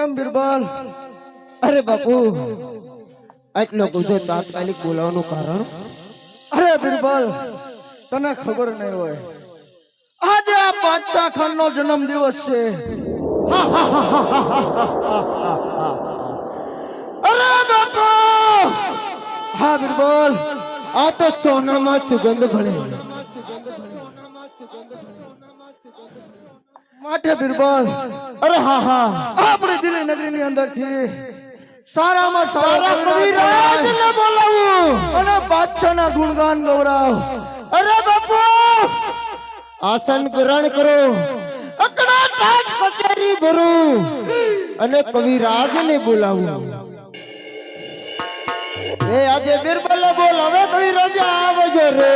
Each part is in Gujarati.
કેમ બિરબલ? અરે બાપુ આટલો ગુસ્સો તાત્કાલિક બોલાવવાનું કારણ? અરે બિરબલ, તને ખબર નહીં હોય, આજે આ બાદશાહ ખાન નો જન્મ દિવસ છે. અરે બાપુ! હા બિરબલ, આ તો સોનામાં સુગંધ ભળે. માટે બિરબલ, અરે હા હા, આપણી દિલ્હી નગરી ની અંદર થી સારામાં સારા કવિરાજને બોલાવું અને બાદશાહ ના ગુણગાન ગૌરવ. અરે બાપુ આસન ગ્રહણ કરો, અકડા ટાટ કચેરી ભરું અને કવિરાજને બોલાવું. એ આજે બિરબલ બોલાવે, કવિરાજ આવજો રે.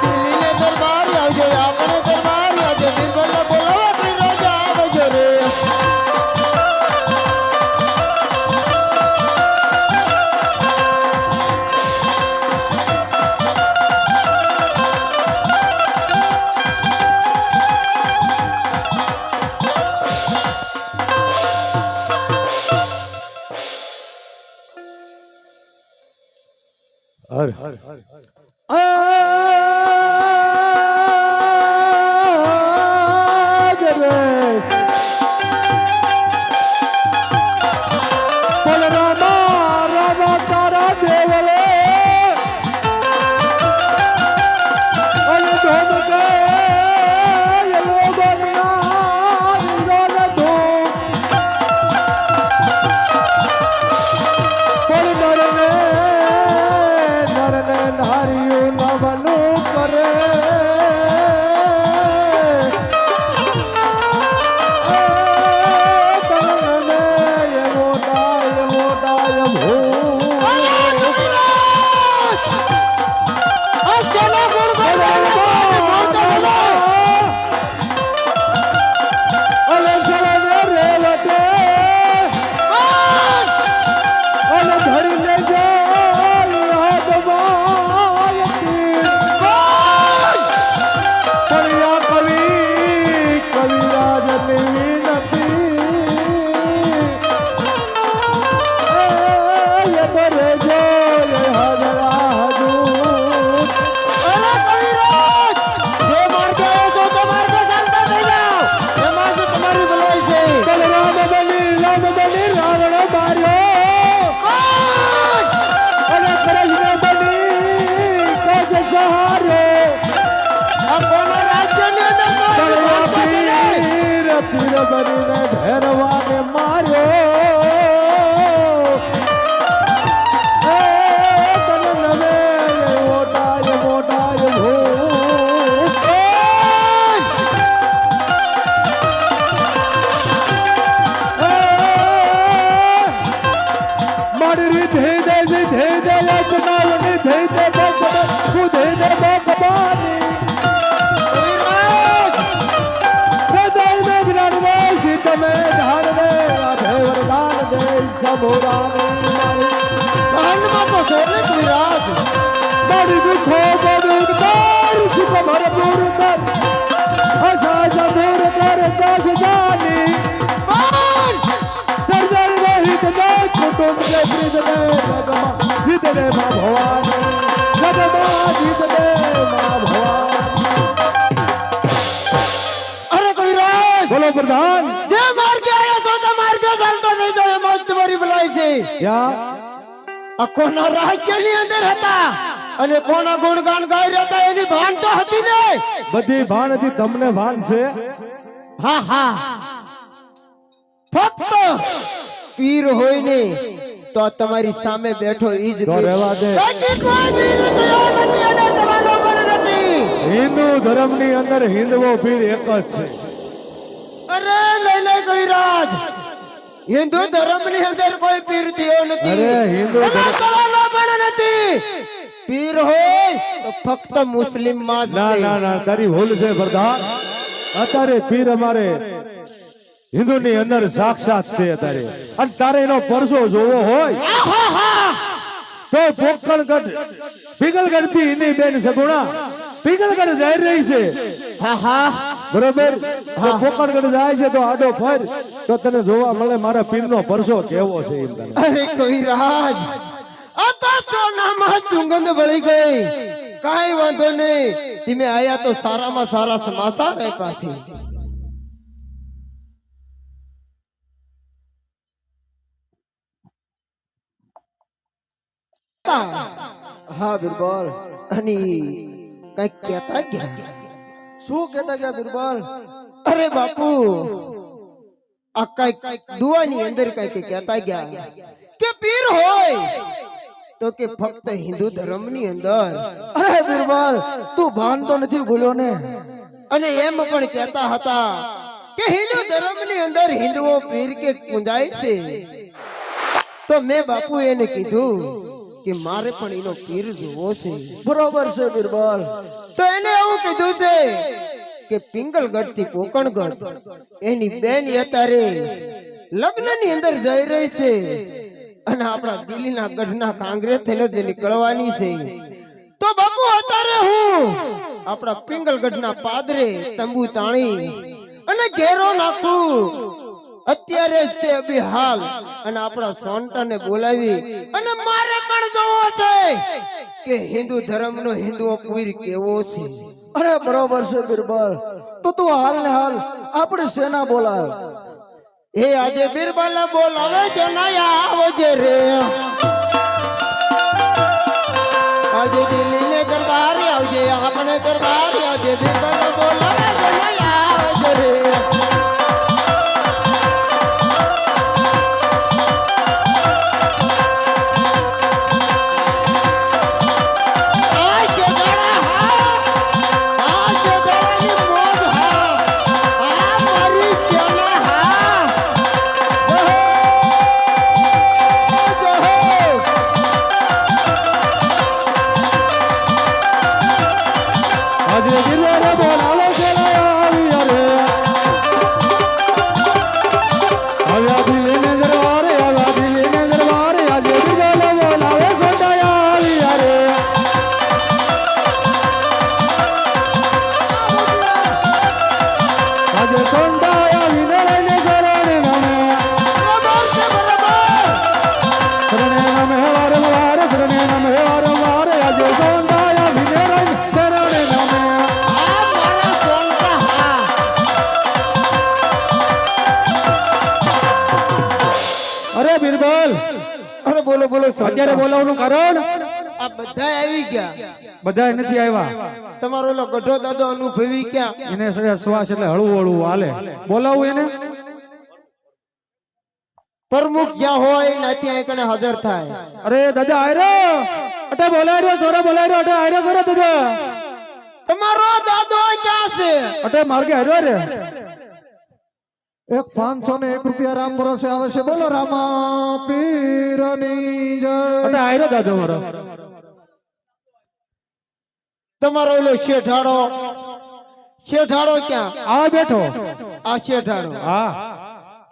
દિલ્હીને દરબાર આવજો, આપણે દરબાર આજે બિરબલ બોલાવે, કવિરાજ આવજો રે. ભેરવાને માર્યો મોટાય મોટાય મારી ધે દે ધે દે બનાવની ધે દે ખુદે દે કબારી તમે ધાર દે રાધે વરદાન દે સભોરાને ભાનમાં તો સોને કવિરાજ બડી દુખો બડી ઉદ્ધાર સુખ ભરપૂર કર આશા સભોર કર દસ જાની સર્જર રહિત દે કુટુંબ કે પ્રીત દે જગમાં જીત દે મા ભવાની જગમાં જીત દે મા ભવાની. અરે કવિરાજ બોલો પ્રધાન, જે માર્ગે આયા છો તો માર્ગે ચાલતો નહીં તો એમાં જ તમારી ભલાઈ છે. આ કોના રાજ્યની અંદર હતા અને કોના ગુણગાન ગાઈ રહ્યા હતા એની ભાન તો હતી ને? બધી ભાન હતી, તમને ભાન છે? હા હા, ફક્ત પીર હોય ને તો તમારી સામે બેઠો ઈ જ તો રહેવા દે. બાકી કોઈ પીર થયો નથી અને તમારો પણ નથી. હિન્દુ ધર્મની અંદર હિન્દવો પીર એક જ છે. અરે લઈ લે કવિરાજ, હિન્દુ ધર્મની અંદર કોઈ પીર થયો નથી. અરે હિન્દુ એના સવાલો પણ નથી. પીર હોય તો ફક્ત મુસ્લિમ માં જ ના છે. ના ના, તારી ભૂલ છે પ્રધાન. અત્યારે પીર અમારે હિન્દુ ની અંદર સાક્ષાત છે અત્યારે, અને તારે એનો પરસો જોવો હોય તો પોકણગઢ પીગલગઢ થી એની બેન સગુણા પીગલગઢ જઈ રહી છે હા હા બરોબર હા કોકણગઢ જાય છે તો આડો ફર તો તને જોવા મળે મારા પીરનો પરસો કેવો છે એમ તને. અરે કોઈ રાજ આ તો સોનામાં સુગંધ ભળી ગઈ કાઈ વાંધો નહીં તમે આયા તો સારામાં સારા સમાચાર આપ્યા છે હા બિરબલ અને કઈક કહેતા ગયા શું કહેતા ગયા બિરબલ? અરે બાપુ આ કઈક દુઆની અંદર કઈક કહેતા ગયા કે પીર હોય તો કે ફક્ત હિન્દુ ધર્મની અંદર અરે બિરબલ તું ભાન તો નથી ભૂલ્યો ને? અને એમ પણ કહેતા હતા કે હિન્દુ ધર્મની અંદર હિન્દુઓ પીર કે પૂજાય છે તો મેં બાપુ એને કીધું કે મારે પણ એનો પીર જોવો છે. બરોબર છે બિરબલ. તો એને એવું કીધું છે કે પિંગલગઢ થી કોકણગઢ એની બેન અત્યારે લગ્નની અંદર જઈ રહી છે અને આપણા દિલ્હીના ગઢના કાંગ્રેસ થઈને જ નીકળવાની છે. તો બાપુ અત્યારે હું આપણા પિંગલગઢના પાદરે તંબુ તાણી અને ઘેરો નાખું અત્યારે જ તે અભી હાલ અને આપણા સોનટાને બોલાવી અને મારે પણ જોવો છે કે હિન્દુ ધર્મનો હિન્દુઓ પીર કેવો છે. અરે બરોબર છે બિરબલ. તો તું હાલ ને હાલ આપણી સેના બોલાવ. એ આજે બિરબલ બોલાવે છે નયા આવજે રે આજે દિલ્હી ને દરબાર આવજે આપણે દરબાર આવજે બિરબલ બોલાવે છે નયા આવજે રે આજે ગિરનાર બોલાવે છે આવી અરે આવ્યા દિલ્હીને દરબારે આવ્યા દિલ્હીને દરબારે આજે ગિરનાર બોલાવે છે આવી અરે આજે સોંડાયા વિનયને શરણે નમે શરણે નમે વારંવાર શરણે નમે વારંવાર આજે સોંડાયા વિનયને શરણે નમે. અરે બિરબલ અરે બોલો બોલો અત્યારે બોલાવવાનું કારણ આ બધા આવી ગયા બધા નથી આવ્યા. તમારો ઓલો ગઢો દાદો અનુભવી ક્યાં એને શ્વાસ એટલે હળવું હળવું હાલે બોલાવું એને. પ્રમુખ જ્યાં હોય ને ત્યાં એકને હાજર થાય. અરે દાદા આયરો અટે બોલાય રહ્યો સોરા બોલાય રહ્યો અટે આયરો સોરા દાદા તમારો દાદો ક્યાં છે? અટે માર્ગે આયરો રે એક 501 રૂપિયા રામ ભરોસે આવે છે. બોલો રામા પીરની જય. અટે આયરો દાદો મારો. તમારો ઓલો શેઠાડો ક્યાં? આ બેઠો આ શેઠાડો હા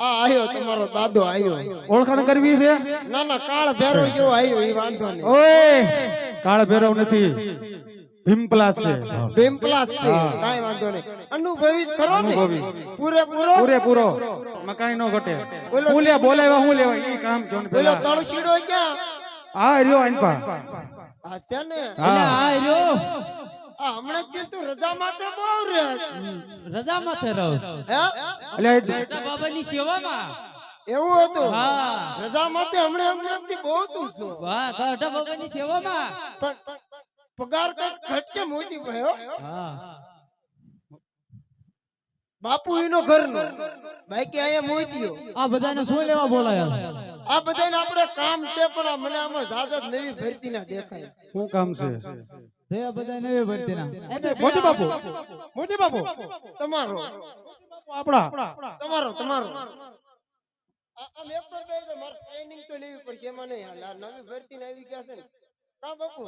આ આયો તમારો દાદો આયો. ઓળખાણ કરવી છે. ના ના કાળ ભેરો જેવો આયો એ વાંધો નહીં. ઓય કાળ ભેરવ નથી ભીમપલાસ છે. ભીમપલાસ છે કાઈ વાંધો નહીં. અનુભવી જ ખરો ને પૂરેપૂરો પૂરેપૂરો મકાઈ નો ઘટે. ઓલો હું લે બોલાવ્યા હું લેવા ઈ કામ જો ને ઓલો પેલા તળશીડો ક્યાં? આ રહ્યો આનપા આ છે ને હા આ હમણાં જ તું રજા માટે બહુ રે રજા માથે રહો હે એટલે મોટા બાબાની સેવામાં. એવું હતું હા. રજા માટે હમણાં બહુ તું છું વાહ મોટા બાબાની સેવામાં. પણ પગાર કઈ ઘટકે મોટી ભયો હા બાપુ એનો ઘરનો બાકી અહીંયા મોટીયો. આ બધાને શું લેવા બોલાયા? આ બધાને આપણે કામ છે પણ આ મને આમાં જાજત નવી ભરતી ના દેખાય. શું કામ છે તે બધા નવી ભરતી ના. મોટી બાપુ મોટી બાપુ તમારો આપડા તમારો આ મેં પર બેસે મારે ટ્રેનિંગ તો લેવી પડશે એમાં નહીં હાલ. આ નવી ભરતી ને આવી ગયા છે ને કા બાપુ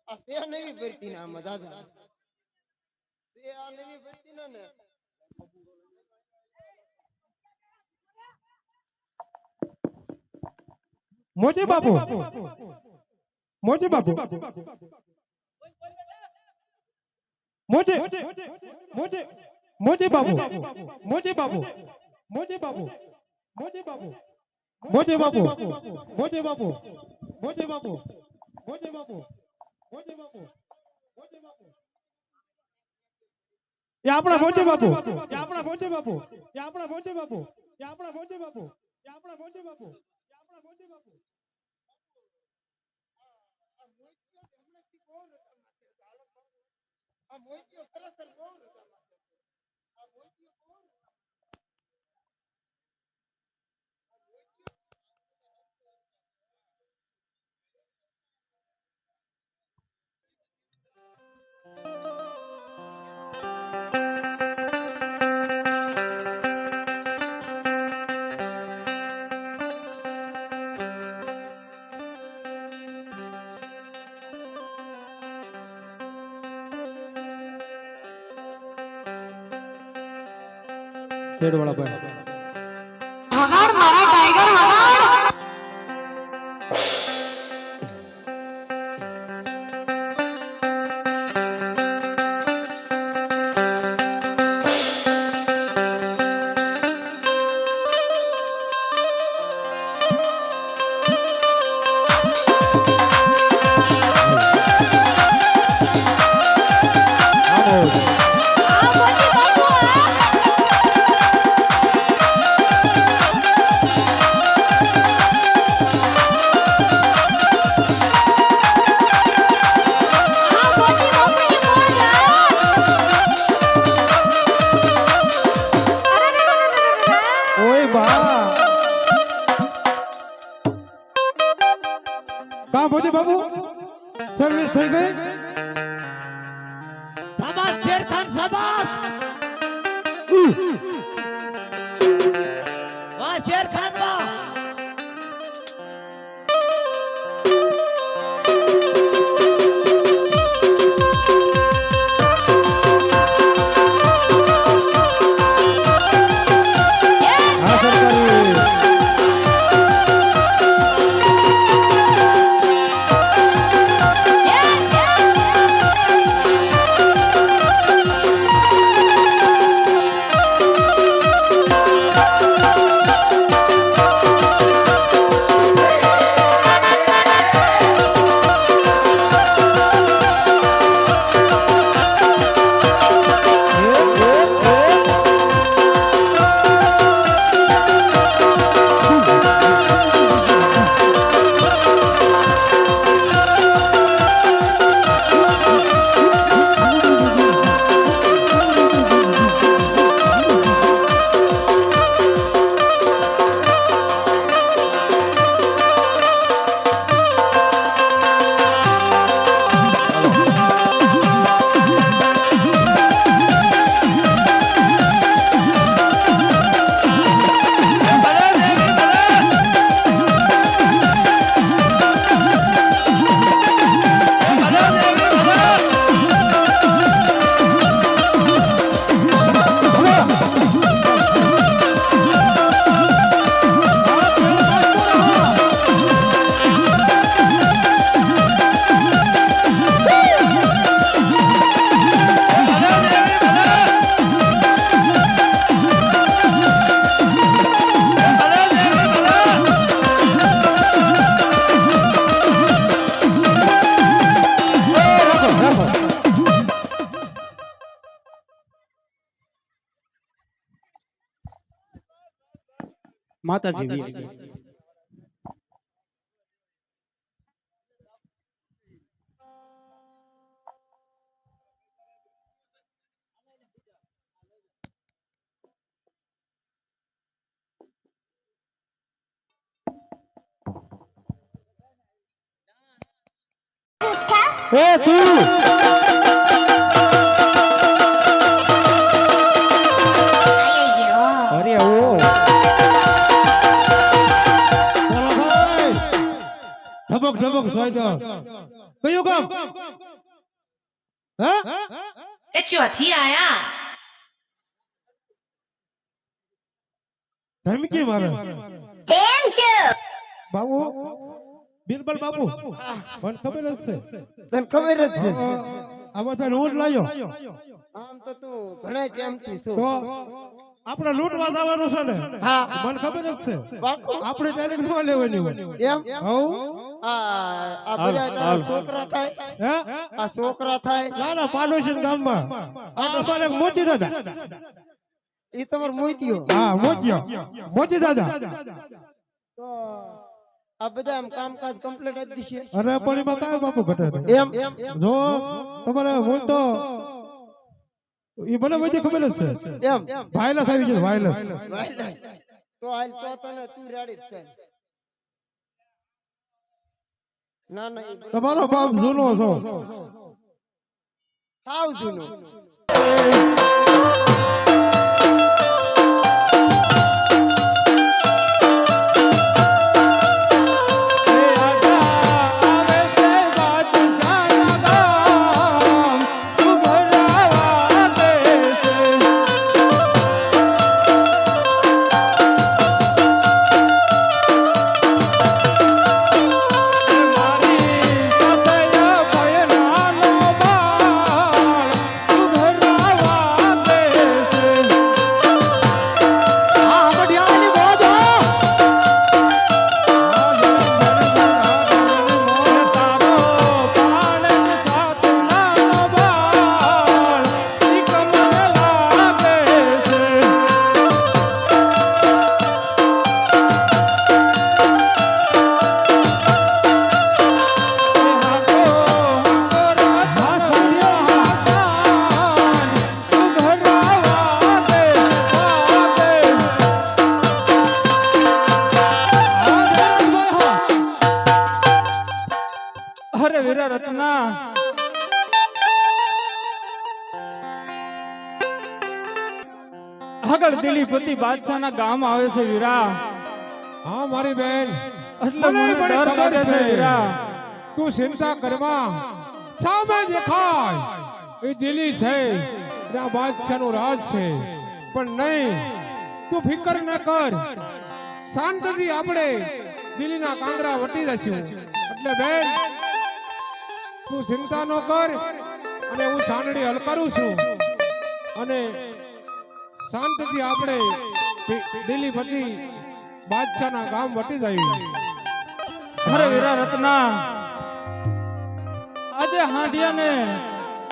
આ સે નવી ભરતી ના આમાં દાદા સે આ નવી ભરતી ના ને મોટી બાપુ મોટી બાપુ મોજે મોજે બાબુ મોજે બાબુ મોજે બાબુ મોજે બાબુ મોજે બાબુ મોજે બાબુ મોજે બાબુ મોજે બાબુ મોજે બાબુ એ આપણા મોજે બાબુ એ આપણા મોજે બાબુ એ આપણા મોજે બાબુ એ આપણા મોજે બાબુ એ આપણા મોજે બાબુ એ આપણા મોજે બાબુ पेड़ वाला भाई वगाड़ मारा टाइगर वगाड़ बाबू सर्विस થઈ ગઈ શાબાશ શેર ખાન શાબાશ વાહ શેર ખાન વાહ માતાજી એ તું અરે ઓ ઢબક ઢબક સોયતો કયું કામ હા એ ચોથી આયા ધર્મ કે મારે કેમ છો બાબુ બિરબલ બાપુ પણ ખબર જ છે તને ખબર જ છે આ બધા હું જ લાયો આમ તો તું ઘણા ટાઈમથી છું તો આપણે લૂંટવા જવાનું છે ને હા મને ખબર જ છે પાકું? આપણે ડાયરેક્ટ ન લેવાની હોય એમ હઉ આ બધા તારા છોકરા થાય હે આ છોકરા થાય ના ના પાડોશી ગામમાં અમારે મોતી દાદા એ તમાર મોતીઓ હા મોતી દાદા તો આ બધા આમ કામકાજ કમ્પ્લીટ જ દીશે અરે પણ એમાં કાંઈ બાપુ ઘટે એમ જો તમારે હું તો એ મને બધી ખબર જ છે એમ વાયરસ આવી ગયો વાયરસ તો હાલ તો તને તું રેડી જ છે ના ના એ બધું તમારો બાપ જૂનો છો સાવ જૂનું અરે વીરા રત્ના આગળ દિલીપતિ બાદશાહના ગામ આવે છે વીરા હા મારી બેન એટલે મને ડર લાગે છે વીરા તું ચિંતા કરમાં સામે દેખાય એ દિલ્હી છે ત્યાં બાદશાહનું રાજ છે પણ નહીં તું ફિકર ન કર શાંતિથી આપણે દિલ્હીના કાંગરા વટી જશું એટલે બેન તું ચિંતા ન કર અને હું ચાંદડી હલકારું છું અને શાંતિથી આપણે દિલ્હીપતિ બાદશાહના ગામ વટી જઈએ અરે વીરા રત્ના આજે હાંડિયાને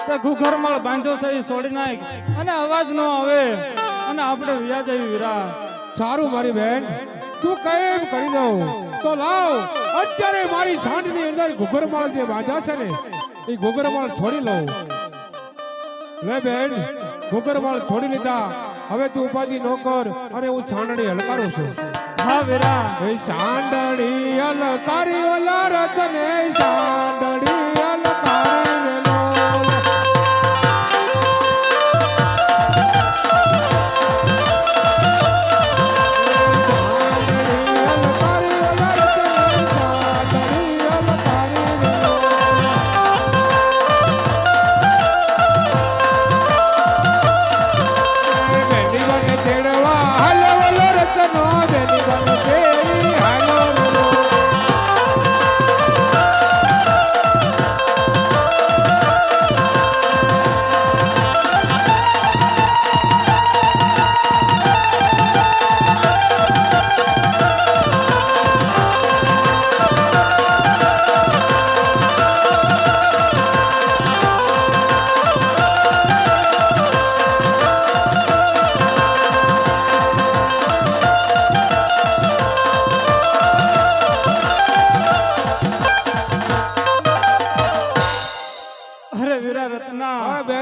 તે ઘુઘરમાળ બાંધ્યો છે એ છોડી નાખ અને અવાજ ન આવે અને આપણે વ્યા જઈએ વીરા સારું મારી બેન તું કેમ કરી દઉં તો લાવ અત્યારે મારી સાંઢની અંદર ઘુઘરમાળ જે બાંધ્યા છે ને એ ઘુઘરમાળ છોડી લઉં લે બેન ઘુઘરમાળ છોડી લીધા હવે તું ઉપાધિ ન કર અને હું છાંડણી હલકારું છું હા વીરા એ સાંડણી હલકારી ઓલા રતને સાંડણી હલકારી વેલો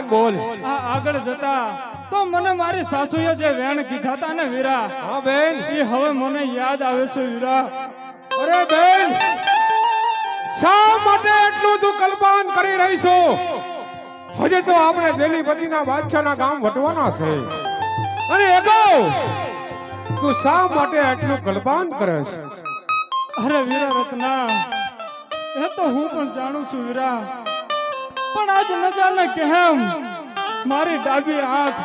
બોલ આ આગળ જતા તો મને મારી સાસુએ જે વેણ કીધા તા ને વીરા હા બેન એ હવે મને યાદ આવે છે વીરા અરે બેન શા માટે એટલું તું કલ્પાન કરી રહી છો હજે તો આપણે દિલ્હીપતિના બાદશાહના ગામ વટવાના છે અને અગાઉ તું શા માટે એટલું કલ્પાન કરે છે અરે વીરા રત્ના એ તો હું પણ જાણું છું વીરા પણ આજ ન જાણે કેમ મારી ડાબી આંખ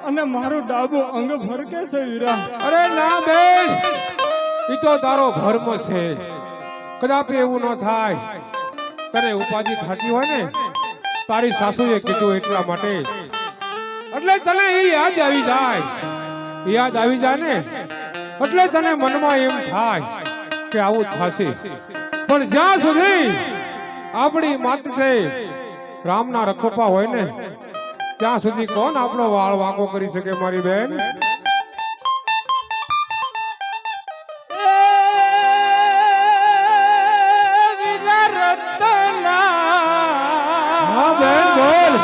અને મારું ડાબું અંગ ફરકે છે વીરા અરે ના બેન ઈ તો તારો ધર્મ છે કદાપી એવું ન થાય. તને ઉપાધિ થતી હોય ને તારી સાસુએ કીધું એટલા માટે એટલે તને એ યાદ આવી જાય ને એટલે તને મનમાં એમ થાય કે આવું થશે. પણ જ્યાં સુધી આપણી માથે રામના રખોપા હોય ને ત્યાં સુધી કોણ આપણો વાળ વાંકો કરી શકે મારી બેન? હા બેન બોલ.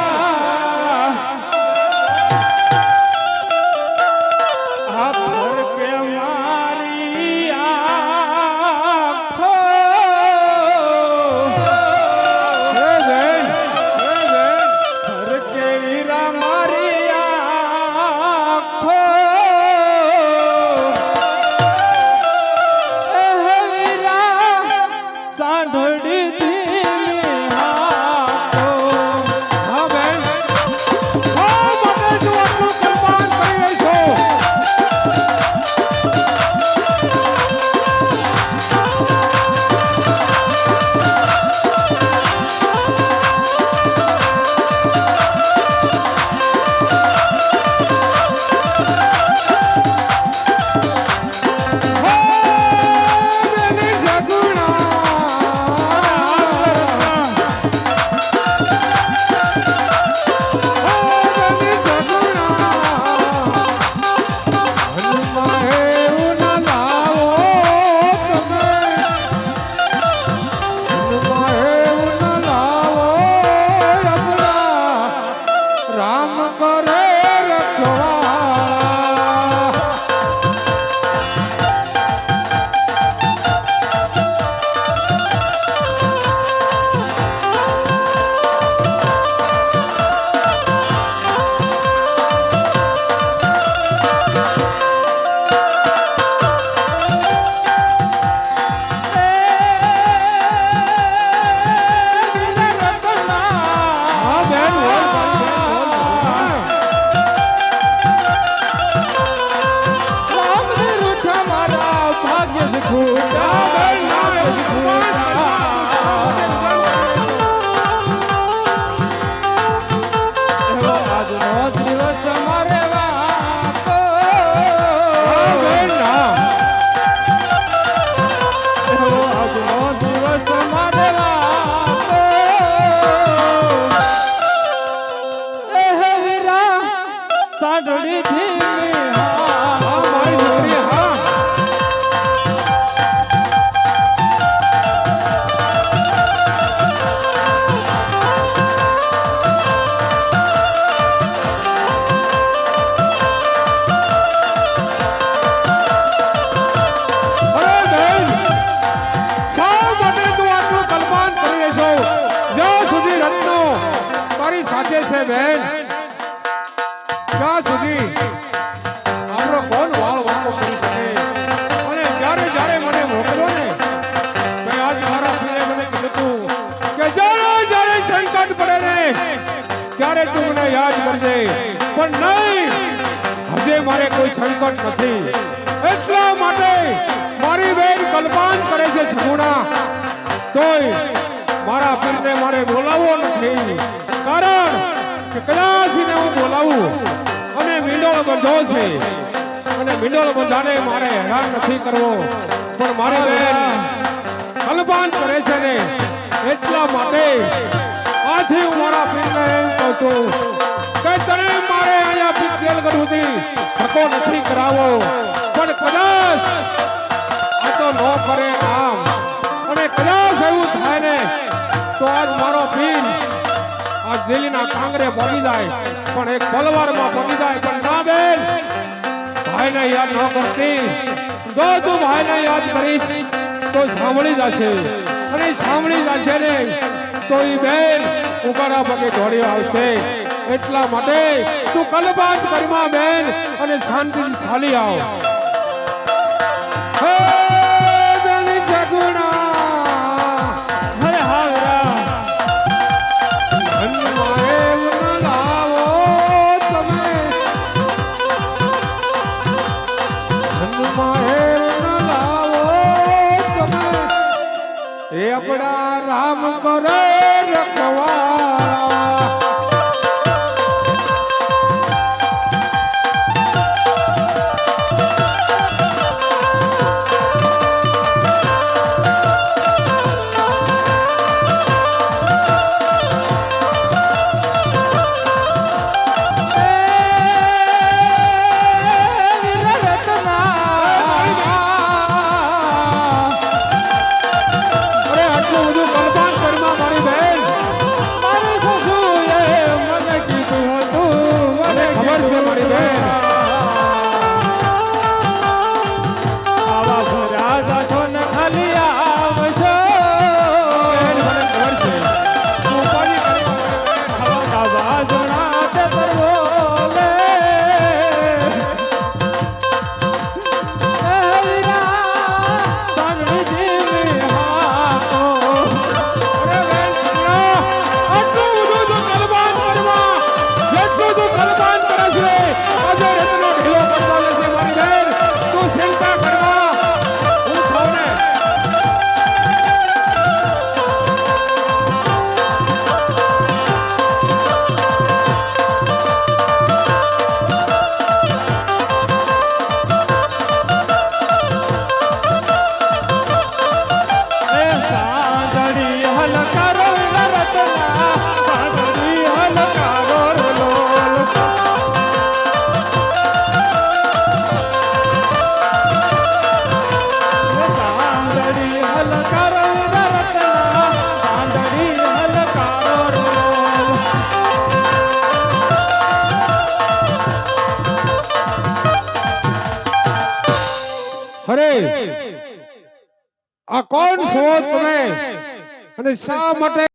ત્યારે તું મને યાદ કરજે, પણ નહીં, હજે મારે કોઈ સંકટ નથી. એટલા માટે મારી બેન કલ્પાન કરે છે સગુણા, તોય મારા પીરને મારે બોલાવવો નથી. કારણ કે કદાચ હું બોલાવું અને મીંડોળ બંધો છે, અને મીંડોળ બંધાને મારે હેરાન નથી કરવો, પણ મારી બેન કલ્પાન કરે છે ને એટલા માટે આથી હું મારા પીરને એમ કહું છું કે તને મારે અહીંયા પિત્તેલ ગઢુથી ધક્કો નથી કરાવો, પણ કદાચ આ તો ન કરે આમ, અને કદાચ એવું થાય ને તો આજ મારો પીર આ દિલ્હીના કાંગરે પહોંચી જાય, પણ એક તલવારમાં પહોંચી જાય. પણ ના બેન, ભાઈને યાદ ન કરતી, જો તું ભાઈને યાદ કરીશ તો સાંભળી જશે, અને સાંભળી જશે ને તો ઈ બેન ઉગાડા પગે દોડી આવશે. એટલા માટે તું કલબાત કરીમાં બેન અને શાંતિથી ચાલી આવ. હે બેની સગુણા, હરે હાવરા, મારે ન લાવો તમે, મારે ન લાવો તમે, અરે આ કોણ છો તમે અને શા માટે